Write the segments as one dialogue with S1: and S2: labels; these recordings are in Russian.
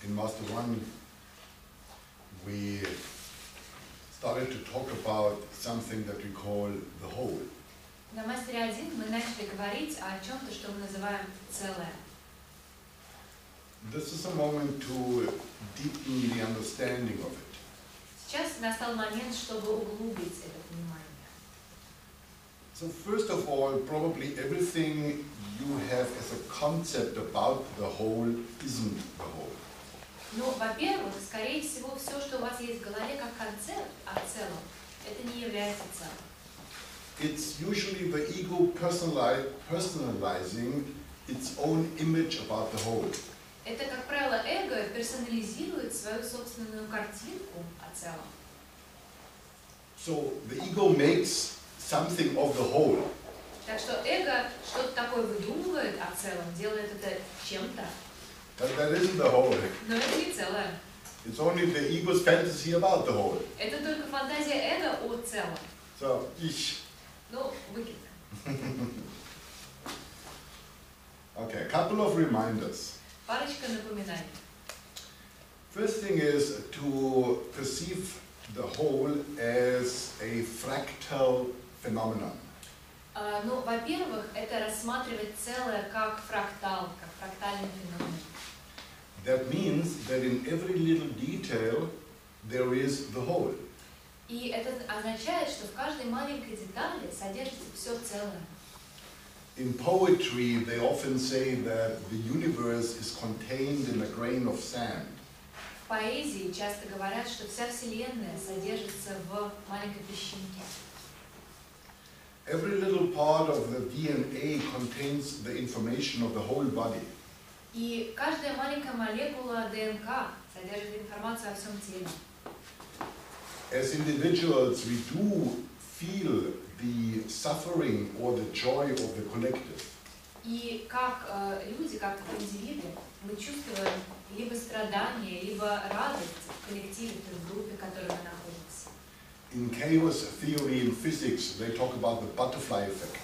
S1: in Master 1, we started to talk about something that we call the whole.
S2: На мастере 1 мы начали говорить о чем-то, что мы называем целое.
S1: This is a moment to deepen the understanding of it.
S2: Сейчас настал момент, чтобы углубить это понимание.
S1: So first of all, probably everything you have as a concept about the whole isn't the whole.
S2: Ну, во-первых, скорее всего, все, что у вас есть в голове как концепт о целом, это не является целым.
S1: It's usually the ego personalizing its own image about the whole.
S2: Это, как правило, эго персонализирует свою собственную картинку о целом.
S1: So the ego makes something of the whole.
S2: Так что эго что-то такое выдумывает о целом, делает это чем-то.
S1: But that isn't the whole.
S2: Но это не целое.
S1: It's only the ego's fantasy about the whole.
S2: Это только фантазия эго о целом.
S1: So,
S2: Ну, выкидка.
S1: Okay, a couple of reminders.
S2: Парочка напоминаний.
S1: First thing is to perceive the whole as a fractal phenomenon.
S2: Ну, во-первых, это рассматривать целое как фрактал, как фрактальный феномен.
S1: That means that in every little detail there is the whole.
S2: И это означает, что в каждой маленькой детали содержится все целое.
S1: In poetry, they often say that the universe is contained in a grain of sand.
S2: В поэзии часто говорят, что вся Вселенная содержится в маленькой песчинке.
S1: Every little part of the DNA contains the information of the whole body.
S2: И каждая маленькая молекула ДНК содержит информацию о всем теле.
S1: As individuals, we do feel the suffering or the joy of the collective.
S2: И как люди, как индивиды, мы чувствуем либо страдания, либо радость в коллективе, в группе, в которой мы находимся.
S1: In chaos theory in physics, they talk about the butterfly effect.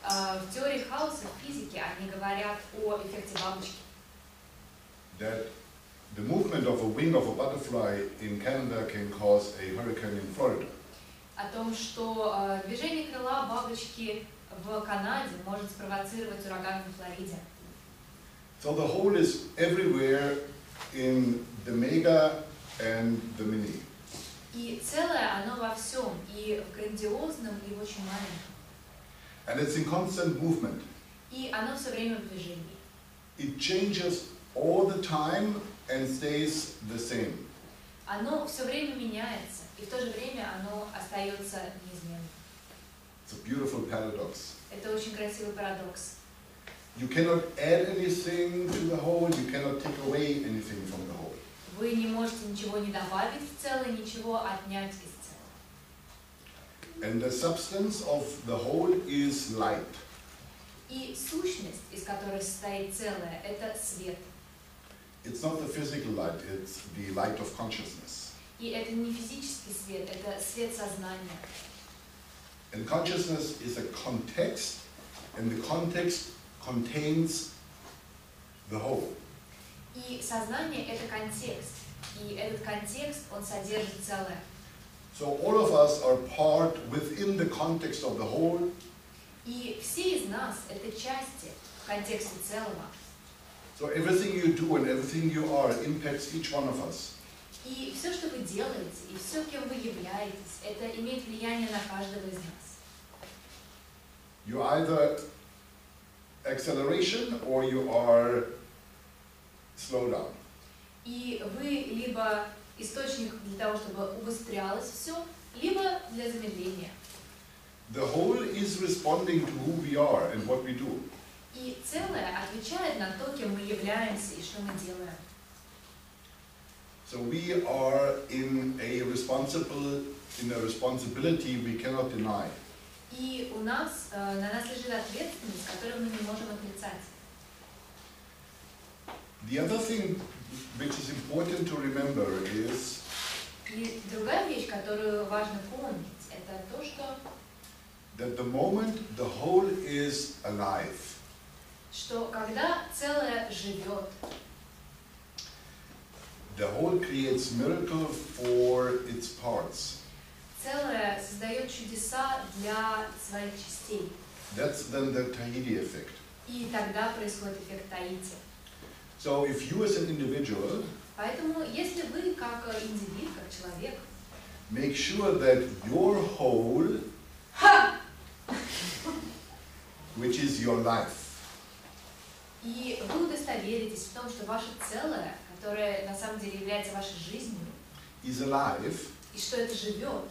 S2: В теории хаоса в физике они говорят о эффекте бабочки.
S1: That the movement of a wing of a butterfly in Canada can cause a hurricane in Florida.
S2: О том, что движение крыла бабочки в Канаде может спровоцировать ураган в Флориде.
S1: So the whole is everywhere in the mega and the mini.
S2: И целое оно во всем, и в грандиозном, и в очень маленьком.
S1: And it's in constant movement.
S2: И оно все время в движении.
S1: It changes all the time and stays the same.
S2: Оно все время меняется, и в то же время оно остается неизменным.
S1: It's a beautiful paradox.
S2: Это очень красивый парадокс.
S1: You cannot add anything to the whole, you cannot take away anything from the whole.
S2: Вы не можете ничего не добавить в целое, ничего отнять из целого.
S1: And the substance of the whole is light.
S2: И сущность, из которой состоит целое, это свет.
S1: It's not the physical light, it's the light of consciousness.
S2: И это не физический свет, это свет сознания.
S1: And consciousness is a context, and the context contains the whole.
S2: И сознание – это контекст, и этот контекст, он содержит целое.
S1: So all of us are part within the context of the whole.
S2: И все из нас – это части в контексте целого.
S1: So everything you do and everything you are impacts each one of us.
S2: И все, что вы делаете, и все, кем вы являетесь, это имеет влияние на каждого из нас.
S1: You either acceleration or you are slow down.
S2: И вы либо источник для того, чтобы убыстрялось все, либо для замедления.
S1: The whole is responding to who we are and what we do.
S2: И целое отвечает на то, кем мы являемся и что мы делаем.
S1: So we are in a responsibility we cannot deny.
S2: И на нас лежит ответственность, которую мы не можем отрицать.
S1: The other thing which is important to remember is
S2: И другая вещь, которую важно помнить, это то, что
S1: that the moment the whole is alive,
S2: когда целое живет,
S1: The whole creates miracle for its parts.
S2: Целое создает чудеса для своих частей.
S1: That's then the Tahiti effect.
S2: И тогда происходит эффект Таити.
S1: So if you as an individual
S2: Поэтому, если вы как индивид, как человек,
S1: make sure that your whole, which is your life,
S2: и вы удостоверитесь в том, что ваше целое, которое на самом деле является вашей жизнью,
S1: is alive,
S2: и что это живет,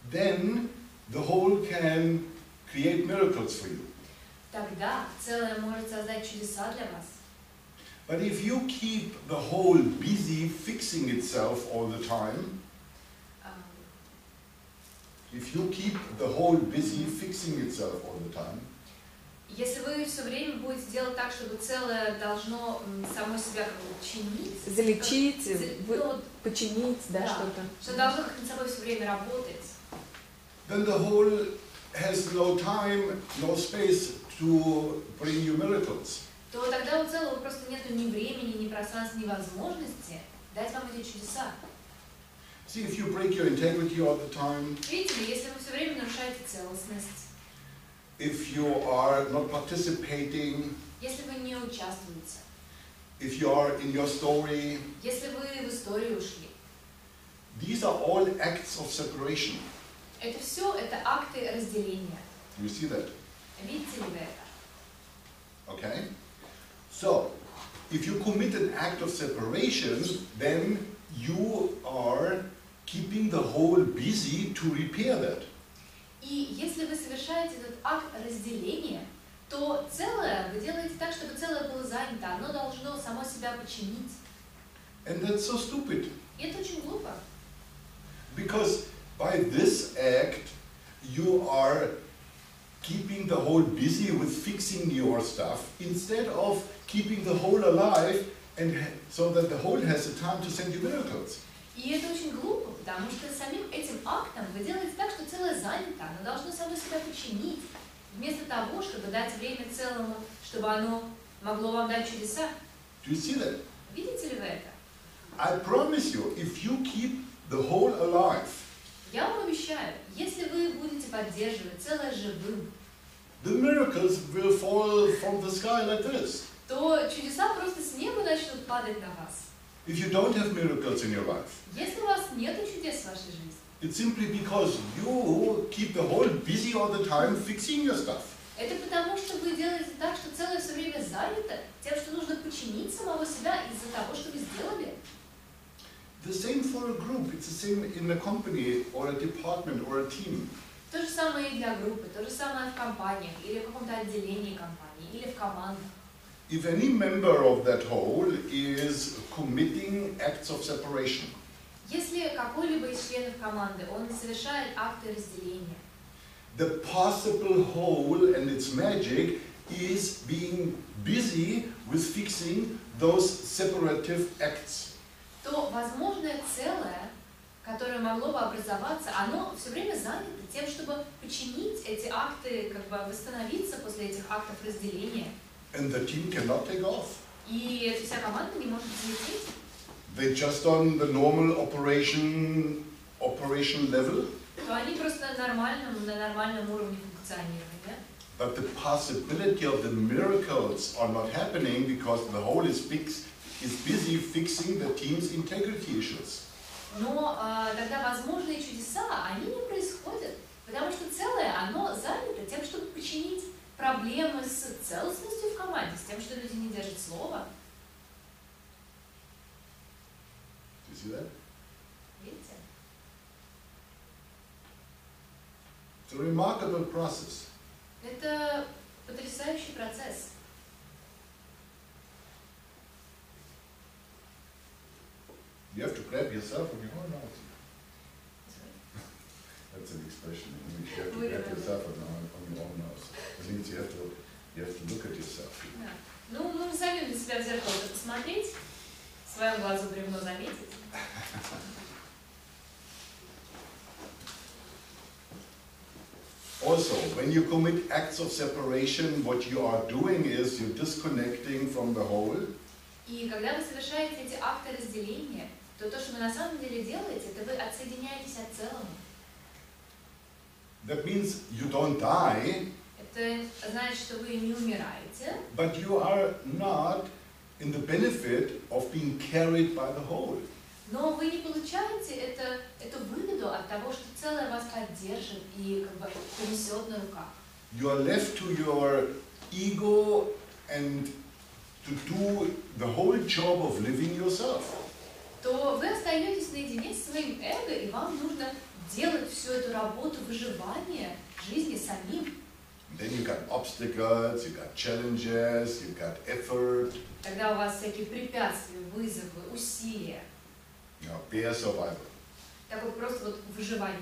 S1: then the whole can create miracles for you.
S2: тогда целое может создать чудеса для вас.
S1: But if you keep the whole busy fixing itself all the time, if you keep the whole busy fixing itself all the time,
S2: Если вы все время будете делать так, чтобы целое должно само себя как бы чинить,
S3: залечить,
S2: ну,
S3: починить, да,
S2: да,
S3: что-то.
S2: что должно как над собой все время работать,
S1: then the whole has no time, no space to bring you miracles.
S2: то тогда у целого просто нету ни времени, ни пространства, ни возможности дать вам эти чудеса.
S1: See, if you break your integrity all the time,
S2: Видите ли, если вы все время нарушаете целостность,
S1: if you are not participating,
S2: если вы не участвуете,
S1: if you are in your story,
S2: если вы в историю ушли,
S1: these are all acts of separation.
S2: это все это акты разделения.
S1: You see that?
S2: Видите ли вы это?
S1: Okay? So, if you commit an act of separation, then you are keeping the whole busy to repair that.
S2: И если вы совершаете этот акт разделения, то целое вы делаете так, чтобы целое было занято, оно должно само себя починить.
S1: And that's so stupid.
S2: И это очень глупо.
S1: Because by this act, you are keeping the whole busy with fixing your stuff instead of keeping the whole alive and so that the whole has the time to send you miracles.
S2: И это очень глупо, потому что самим этим актом вы делаете так, что целое занято, оно должно само себя починить, вместо того, чтобы дать время целому, чтобы оно могло вам дать чудеса.
S1: Do you see that?
S2: Видите ли вы это?
S1: I promise you, if you keep the whole alive,
S2: Я вам обещаю, если вы будете поддерживать целое живым,
S1: the miracles will fall from the sky like this.
S2: то чудеса просто с неба начнут падать на вас.
S1: If you don't have miracles in your life,
S2: Если у вас нет чудес в вашей жизни,
S1: it's simply because you keep the whole busy all the time fixing your stuff.
S2: это потому, что вы делаете так, что целое все время занято тем, что нужно починить самого себя из-за того, что вы сделали.
S1: The same for a group, it's the same in a company or a department or a team.
S2: То же самое и для группы, то же самое в компаниях, или в каком-то отделении компании, или в командах.
S1: If any member of that whole is committing acts of separation,
S2: Если какой-либо из членов команды, он совершает акты разделения,
S1: the possible whole and its magic is being busy with fixing those separative acts.
S2: то возможное целое, которое могло бы образоваться, оно все время занято тем, чтобы починить эти акты, как бы восстановиться после этих актов разделения.
S1: And the team cannot take off.
S2: И эта вся команда не может взлететь.
S1: They're just on the normal operation level.
S2: То они просто на нормальном уровне функционирования.
S1: But the possibility of the miracles are not happening because the whole is busy fixing the team's integrity issues.
S2: Но тогда возможные чудеса, они не происходят, потому что целое, оно занято тем, чтобы починить проблемы с целостностью в команде, с тем, что люди не держат слова.
S1: Do you see that?
S2: Видите?
S1: It's a remarkable process.
S2: Это потрясающий процесс.
S1: You have to grab yourself on your own nose. That's an expression in English. You have to grab yourself on your own nose. It means you have to look at yourself.
S2: Да. Ну, нужно самим для себя в зеркало посмотреть, в своем глазу бревно заметить.
S1: Also, when you commit acts of separation, what you are doing is you're disconnecting from the whole.
S2: И когда вы совершаете эти акты разделения, то то, что вы на самом деле делаете, это вы отсоединяетесь от целого.
S1: That means you don't die,
S2: Это значит, что вы не умираете,
S1: but you are not in the benefit of being carried by the whole.
S2: но вы не получаете эту выгоду от того, что целое вас поддержит и как бы понесет на руках.
S1: You are left to your ego and to do the whole job of living yourself.
S2: То вы остаетесь наедине с своим эго, и вам нужно делать всю эту работу выживания жизни самим.
S1: Then you got obstacles, you got challenges, you got effort.
S2: Тогда у вас всякие препятствия, вызовы, усилия.
S1: You know, bare survival.
S2: Такое просто вот выживание.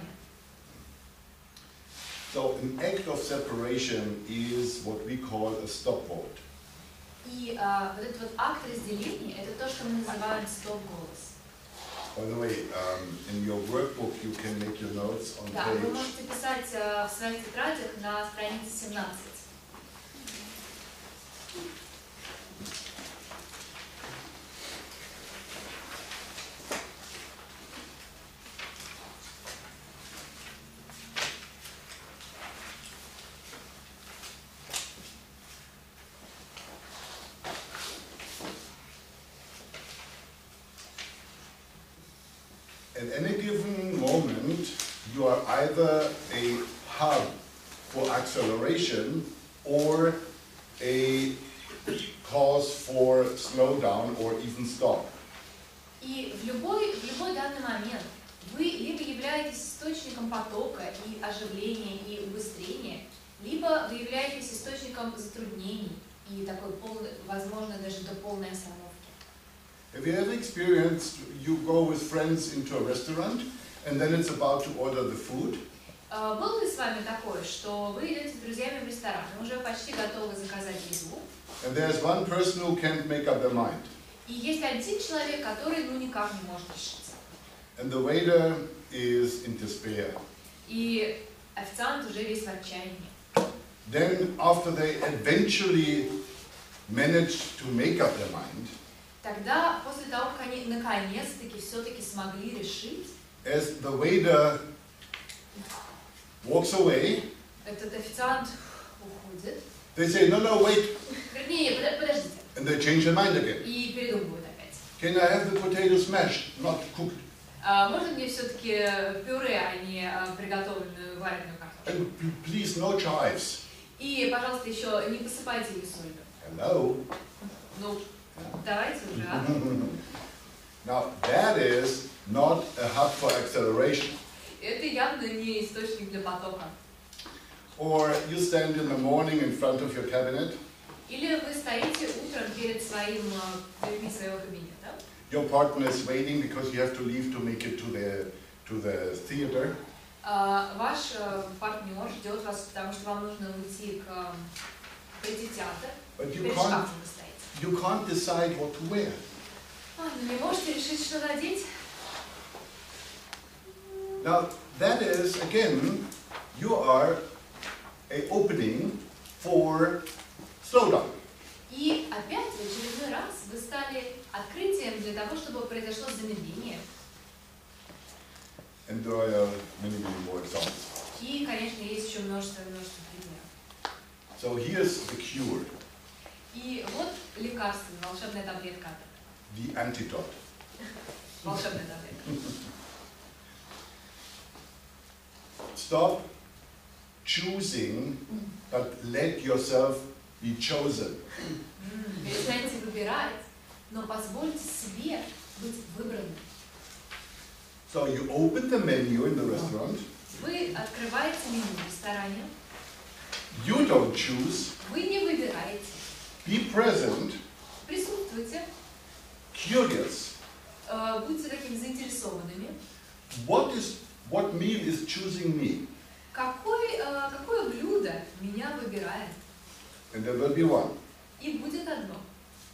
S1: So an act of separation is what we call a stop vote.
S2: И вот этот вот акт разделения, это то, что мы называем стоп-голос.
S1: By the way, in your workbook you can make your notes on
S2: Да, вы
S1: page.
S2: можете писать в своих тетрадях на странице 17.
S1: At any given moment, you are either a hub for acceleration or a cause for slowdown or even stop.
S2: И в любой данный момент вы либо являетесь источником потока и оживления и убыстрения, либо вы являетесь источником затруднений и такой полной, возможно, даже до полной остановки.
S1: Have you ever experienced you go with friends into a restaurant and then it's about to order the food?
S2: Было ли с вами такое, что вы идете с друзьями в ресторан, уже почти готовы заказать еду,
S1: And there's one person who can't make up their mind.
S2: и есть один человек, который никак не может решиться.
S1: And the waiter is in despair.
S2: И официант уже весь в отчаянии.
S1: Then after they eventually manage to make up their mind,
S2: Тогда, после того, как они наконец-таки все-таки смогли решить,
S1: as the waiter walks away,
S2: этот официант уходит.
S1: they say, no, wait,
S2: Вернее, подождите.
S1: and they change their mind again.
S2: И передумывают опять.
S1: Can I have the potatoes mashed, not cooked?
S2: Можно мне все-таки пюре, а не приготовленную вареную картошку?
S1: And please, no chives.
S2: И, пожалуйста, еще не посыпайте ее солью.
S1: Hello?
S2: Ну, давайте уже, а?
S1: Now, that is not a hub for acceleration.
S2: Это явно не источник для потока.
S1: Or you stand in the morning in front of your cabinet,
S2: Или вы стоите утром перед дверьми своего кабинета.
S1: your partner is waiting because you have to leave to make it to the theater.
S2: Ваш партнер ждет вас, потому что вам нужно уйти прийти в театр.
S1: But
S2: Перед шкафом вы стоите.
S1: you can't decide what to wear.
S2: Но не можете решить, что надеть.
S1: Now, that is, again, you are an opening for slowdown.
S2: И опять, в очередной раз, вы стали открытием для того, чтобы произошло замедление.
S1: And there are many more examples.
S2: И, конечно, есть еще множество примеров.
S1: So here's the cure,
S2: И вот лекарство, волшебная таблетка.
S1: the antidote.
S2: Волшебная таблетка.
S1: Stop choosing, but let yourself be chosen.
S2: Перестаньте выбирать, но позвольте себе быть выбранным.
S1: So you open the menu in the restaurant.
S2: Вы открываете меню в ресторане.
S1: You don't choose.
S2: Вы не выбираете.
S1: Be present,
S2: Присутствуйте.
S1: curious.
S2: Будьте такими заинтересованными.
S1: What meal is choosing me?
S2: Какое блюдо меня выбирает?
S1: And there will be one,
S2: И будет одно.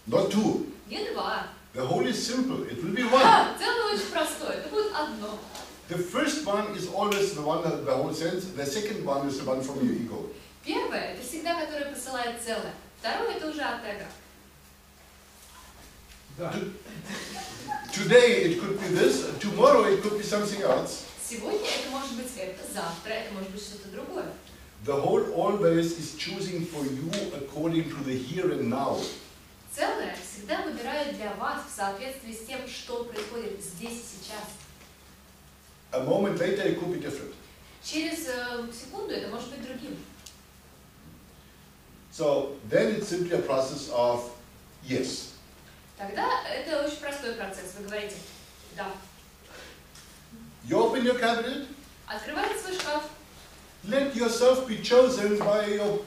S1: not two.
S2: Не два.
S1: The whole is simple. It will be one.
S2: Целое очень простое. Это будет одно.
S1: The first one is always the one that the whole sense. The second one is the one from your ego.
S2: Первое – это всегда, которое посылает целое. Второе – это уже от эго.
S1: Today it could be this, tomorrow it could be something else.
S2: Сегодня это может быть это, завтра это может быть что-то другое.
S1: The whole always is choosing for you according to the here and now.
S2: Целое всегда выбирает для вас в соответствии с тем, что происходит здесь и сейчас.
S1: A moment later it could be different.
S2: Через секунду это может быть другим.
S1: So then it's simply a process of yes.
S2: Тогда это очень простой процесс. Вы говорите «да».
S1: You open your cabinet,
S2: Открываете свой шкаф.
S1: let yourself be chosen by your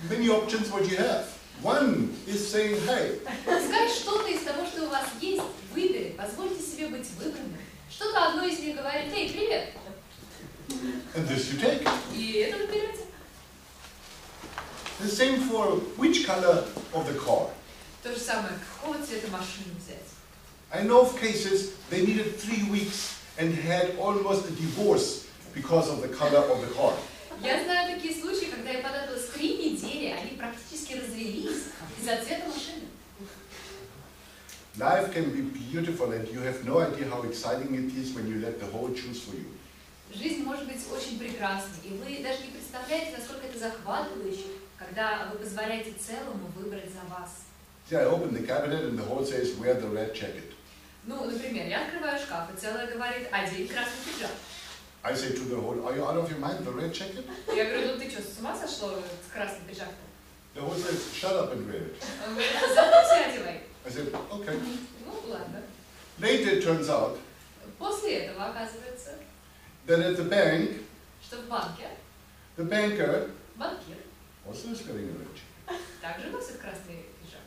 S1: many options what you have. One is saying, hey.
S2: Пускай что-то из того, что у вас есть, выберет. Позвольте себе быть выбранным. Что-то одно из них говорит «Эй, привет!»
S1: And this you take.
S2: И это вы берете.
S1: The same for which color of the car.
S2: То же самое, какого цвета машину взять.
S1: I know of cases they needed 3 weeks and had almost a divorce because of the color of the car.
S2: Я знаю такие случаи, когда им понадобилось 3 недели, они практически развелись из-за цвета машины.
S1: Life can be beautiful and you have no idea how exciting it is when you let the whole choose for you.
S2: Жизнь может быть очень прекрасной, и вы даже не представляете, насколько это захватывающе, когда вы позволяете целому выбрать за вас.
S1: See, I open the cabinet and the whole says, wear the red jacket.
S2: Ну, например, я открываю шкаф, и целое говорит «Одень красный пиджак».
S1: I say to the whole, are you out of your mind, the red jacket?
S2: Я говорю, ну ты что, с ума сошло с красным пиджаком?
S1: The whole says, shut up and wear it.
S2: Он говорит, зато все одевай.
S1: I said, okay.
S2: Ну, ладно.
S1: Later it turns out
S2: После этого оказывается,
S1: that at the bank,
S2: что в банке
S1: the banker
S2: банкир
S1: also is wearing a red jacket.
S2: также носит красный пиджак.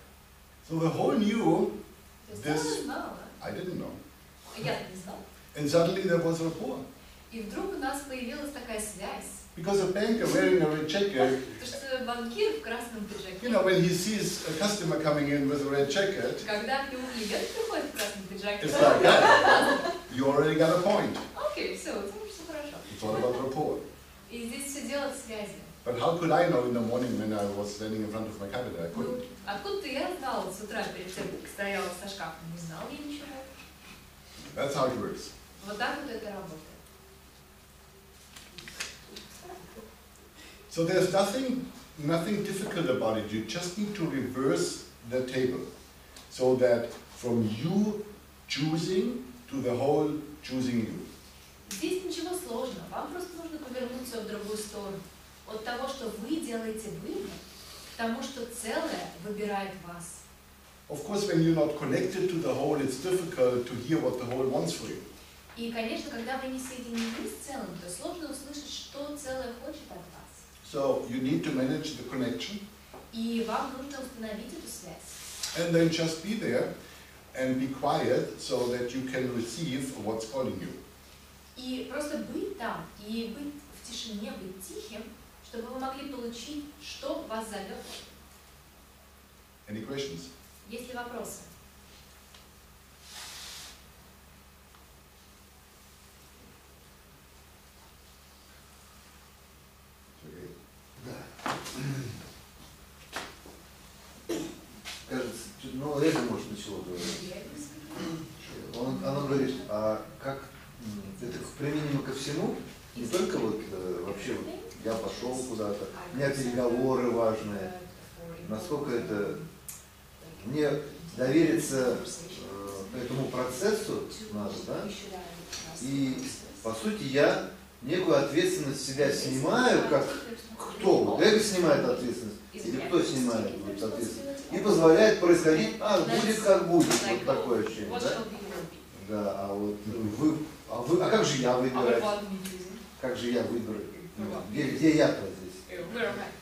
S1: So the whole knew,
S2: То есть
S1: This-
S2: она знала,
S1: I didn't know.
S2: я не знала.
S1: And suddenly there was a rapport.
S2: И вдруг у нас появилась такая связь.
S1: Because a banker wearing a red jacket,
S2: Потому что банкир в красном пиджаке,
S1: you know, when he sees a customer coming in with a red jacket,
S2: когда к нему клиент приходит в красном пиджаке,
S1: it's like that. You already got a point.
S2: окей, все, это уже все хорошо.
S1: It's all about rapport.
S2: И здесь все дело в связи.
S1: But how could I know in the morning when I was standing in front of my cabinet? I
S2: Ну,
S1: couldn't.
S2: откуда-то я знала с утра, перед тем, как стояла со шкафом, не знала я ничего.
S1: That's how it works.
S2: Вот так вот это работает.
S1: So there's nothing difficult about it. You just need to reverse the table. So that from you choosing to the whole choosing you.
S2: Здесь ничего сложного, вам просто нужно повернуться в другую сторону. От того, что вы делаете выбор, к тому, что целое выбирает вас.
S1: Of course, when you're not connected to the whole, it's difficult to hear what the whole wants for you.
S2: И, конечно, когда вы не соединены с целым, то сложно услышать, что целое хочет от вас.
S1: So you need to manage the connection.
S2: И вам нужно установить эту связь.
S1: And then just be there and be quiet so that you can receive what's calling you.
S2: И просто быть там, и быть в тишине, быть тихим, чтобы вы могли получить, что вас зовет.
S1: Any questions?
S2: Есть ли вопросы?
S1: Okay.
S3: Да. Кажется, ну, это может начало говорить. Она говорит, а как это применимо ко всему? Не только вот вообще вот я пошел куда-то, у меня переговоры важные. Насколько это мне довериться этому процессу надо, да? И по сути я некую ответственность с себя снимаю, как кто? Вот эго снимает ответственность, или кто снимает вот ответственность? И позволяет происходить, будет как будет, вот такое ощущение, да? Да, а вот а как же я выбирать? Как же я выберу? Где я-то здесь?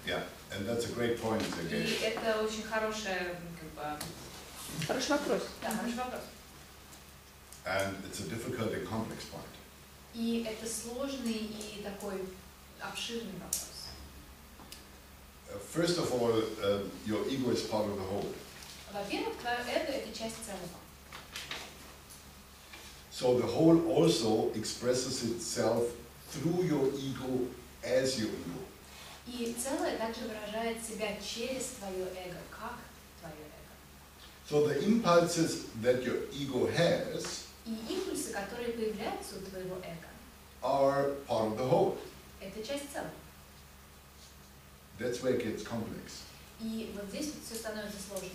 S1: Yeah, and that's a great point again.
S2: И это очень хорошая, как бы...
S4: Хороший вопрос.
S2: Да, хороший вопрос.
S1: And it's a difficult and complex point.
S2: И это сложный и такой обширный вопрос.
S1: First of all, your ego is part of the whole.
S2: Во-первых, твое эго – это часть целого.
S1: So the whole also expresses itself through your ego as your ego.
S2: И целое также выражает себя через твое эго, как твое эго.
S1: So the impulses that your ego has
S2: И импульсы, которые появляются у твоего эго,
S1: are part of the whole.
S2: это часть целого.
S1: That's where it gets complex.
S2: И вот здесь вот все становится сложно.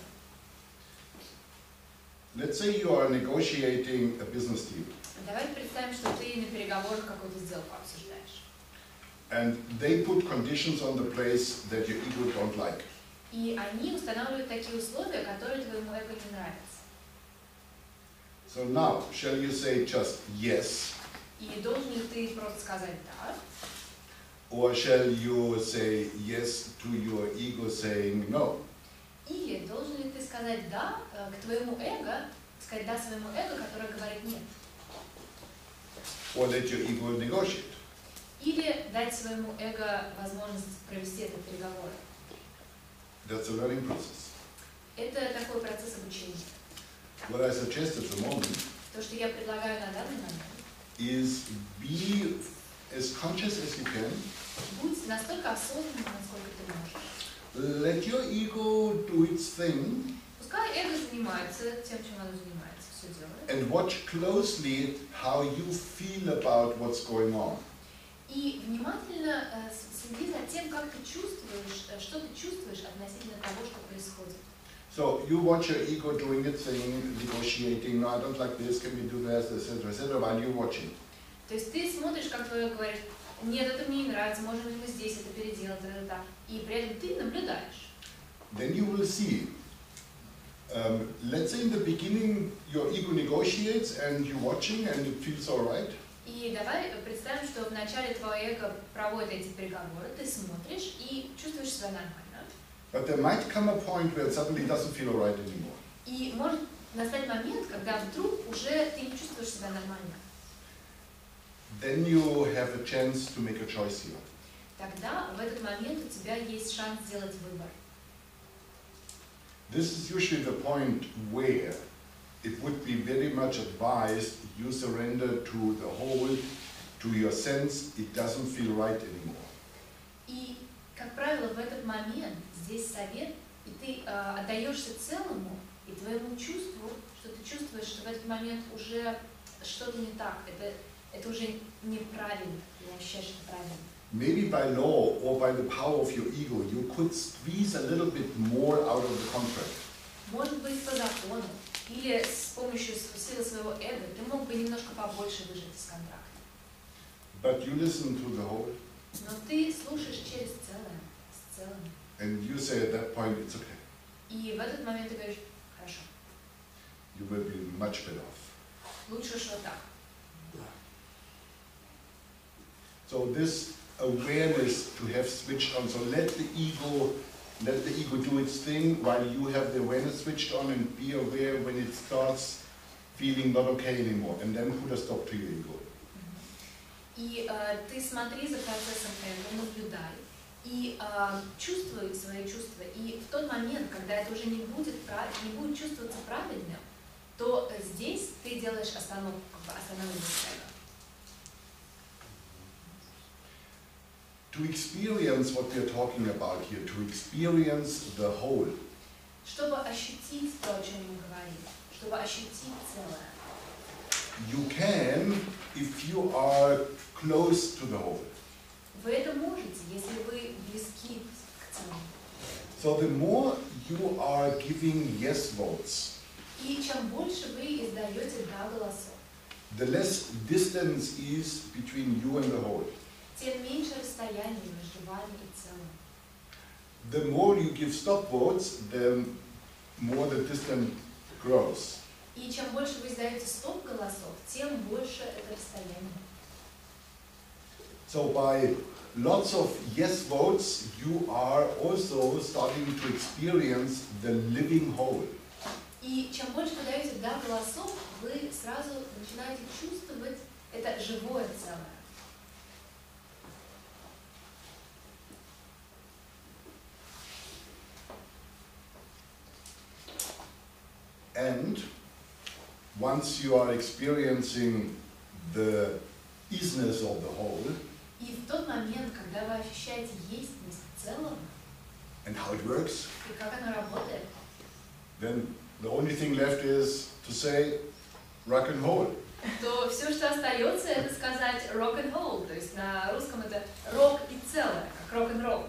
S1: Let's say you are negotiating a business deal.
S2: Давайте представим, что ты на переговорах какую-то сделку обсуждаешь.
S1: And they put conditions on the place that your ego don't like.
S2: И они устанавливают такие условия, которые твоему эго не нравятся.
S1: So now, shall you say just yes?
S2: И должен ли ты просто сказать «да»,
S1: Or shall you say yes to your ego saying no?
S2: или должен ли ты сказать «да» к твоему эго, сказать «да» своему эго, которое говорит «нет».
S1: Or let your ego negotiate?
S2: Или дать своему эго возможность провести этот переговор.
S1: That's a learning process.
S2: Это такой процесс обучения.
S1: What I suggest at the moment
S2: То, что я предлагаю на данный момент,
S1: is be as conscious as you can.
S2: будь настолько осознанным, насколько ты можешь.
S1: Let your ego do its thing
S2: Пускай эго занимается тем, чем оно занимается, все делает.
S1: and watch closely how you feel about what's going on.
S2: И внимательно следи за тем, как ты чувствуешь, что ты чувствуешь относительно того, что происходит.
S1: So you watch your ego doing its thing, negotiating, no, I don't like this, can we do that, etc., while you're watching.
S2: То есть ты смотришь, как твой эго говорит, нет, это мне не нравится, можем ли мы здесь это переделать, и при этом ты наблюдаешь.
S1: Then you will see. Let's say in the beginning your ego negotiates and you're watching and it feels all right.
S2: И давай представим, что вначале твое эго проводит эти переговоры, ты смотришь и чувствуешь себя нормально.
S1: But there might come a point where it suddenly doesn't feel all right anymore.
S2: И может настать момент, когда вдруг уже ты не чувствуешь себя нормально.
S1: Then you have a chance to make a choice here.
S2: Тогда в этот момент у тебя есть шанс сделать выбор.
S1: This is usually the point where it would be very much advised you surrender to the whole, to your sense, it doesn't feel right anymore.
S2: И, как правило, в этот момент здесь совет, и ты отдаешься целому и твоему чувству, что ты чувствуешь, что в этот момент уже что-то не так, это уже неправильно, ты ощущаешь это правильно.
S1: Maybe by law or by the power of your ego, you could squeeze a little bit more out of the contract.
S2: Может быть, по закону или с помощью силы своего эго ты мог бы немножко побольше выжать из контракта.
S1: But you listen to the whole,
S2: Но ты слушаешь через целое, с целым.
S1: and you say at that point, it's okay.
S2: И в этот момент ты говоришь, хорошо,
S1: You will be much better off.
S2: лучше уж вот так.
S1: So this awareness to have switched on, so let the ego do its thing while you have the awareness switched on, and be aware when it starts feeling not okay anymore, and then put a stop to your ego.
S2: И ты смотри за процессом эго, наблюдай, и чувствуй свои чувства. И в тот момент, когда это уже не будет чувствоваться правильным, то здесь ты делаешь остановку, останавливаешь эго.
S1: To experience what we are talking about here, to experience the whole,
S2: Чтобы ощутить то, о чем мы говорили, чтобы ощутить целое.
S1: you can if you are close to the whole.
S2: Вы это можете, если вы близки к целому.
S1: So the more you are giving yes votes,
S2: И чем больше вы издаете «да» голосов,
S1: the less distance is between you and the whole.
S2: тем меньше расстояние между вами и целым.
S1: The more you give stop votes, the more the distance grows.
S2: И чем больше вы издаете стоп голосов, тем больше это расстояние.
S1: So by lots of yes votes, you are also starting to experience the living whole.
S2: И чем больше вы даете «да» голосов, вы сразу начинаете чувствовать это живое целое.
S1: And once you are experiencing the isness of the whole,
S2: И в тот момент, когда вы ощущаете естьность целого,
S1: and how it works,
S2: и как оно работает,
S1: then the only thing left is to say rock and roll.
S2: То все, что остается, это сказать rock and roll, то есть на русском это рок и целое, как рок-н-ролл.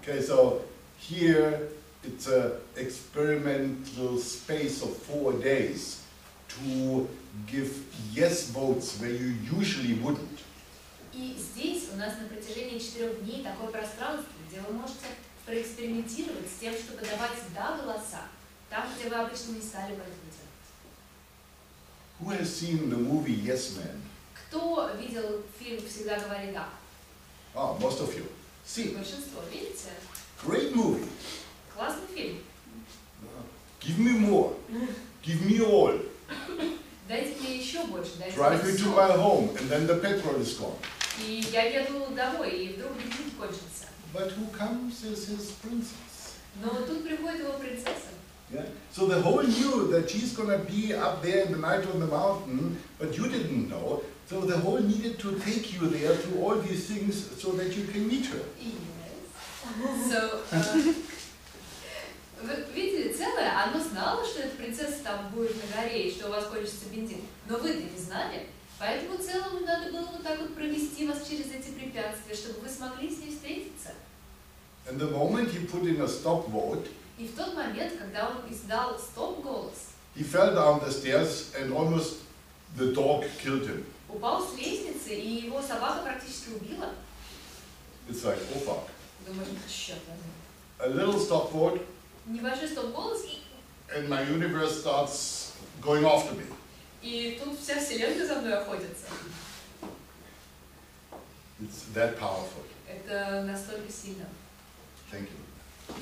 S1: Okay, so here it's an experimental space of 4 days to give yes votes where you usually wouldn't.
S2: И здесь у нас на протяжении 4 дней такое пространство, где вы можете проэкспериментировать с тем, чтобы давать «да» голоса, там, где вы обычно не стали бы этого делать.
S1: Who has seen the movie Yes Man?
S2: Кто видел фильм «Всегда говори да»?
S1: Ah, most of you. See,
S2: Большинство, видите?
S1: great movie.
S2: Классный фильм.
S1: Give me more. Give me all.
S2: Дайте мне еще больше, дайте
S1: Drive
S2: мне
S1: me to
S2: всё.
S1: my home, and then the petrol is gone.
S2: И я еду домой, и вдруг бензин кончился.
S1: But who comes as his princess?
S2: Но тут приходит его принцесса.
S1: Yeah. So the whole knew that she's gonna be up there in the night on the mountain, but you didn't know. So the whole needed to take you there to all these things so that you can meet her.
S2: Yes. So, вы видели, целое, оно знало, что эта принцесса там будет на горе, и что у вас кончится бензин. Но вы-то не знали. Поэтому целому надо было вот так вот провести вас через эти препятствия, чтобы вы смогли с ней встретиться.
S1: And the moment he put in a stop vote,
S2: И в тот момент, когда он издал стоп-голос,
S1: he fell down the stairs and almost the dog killed him.
S2: упал с лестницы, и его собака практически убила.
S1: It's like, oh fuck.
S2: Думаю, черт возьми.
S1: A little stop vote
S2: Небольшой стоп-голос,
S1: and my universe starts going after me.
S2: и тут вся вселенная за мной охотится.
S1: It's that powerful.
S2: Это настолько сильно.
S1: Thank you.